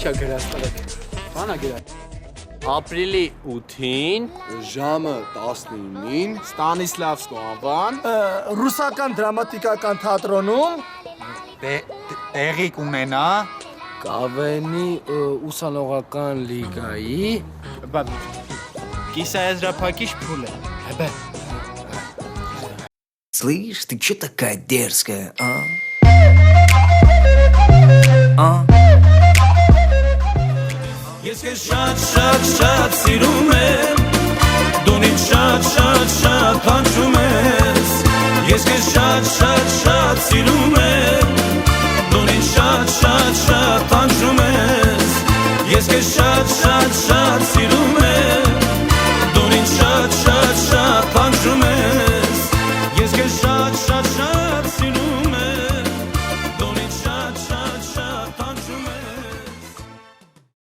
Ինչա գրած տղեկ։ Բանա գրած։ Ապրիլի 8-ին ժամը 19-ին Ստանիսլավսկու անվան Ռուսական դրամատիկական թատրոնում տեղի կունենա Կավենի ուսանողական լիգայի կիսաեզրափակիչ փուլ է։ Հəbə Слышь, ты чё такая дерзкая, а? Ես քեզ շատ սիրում եմ Դու ինձ շատ կանչում ես Ես քեզ շատ սիրում եմ Դու ինձ շատ կանչում ես Ես քեզ շատ սիրում եմ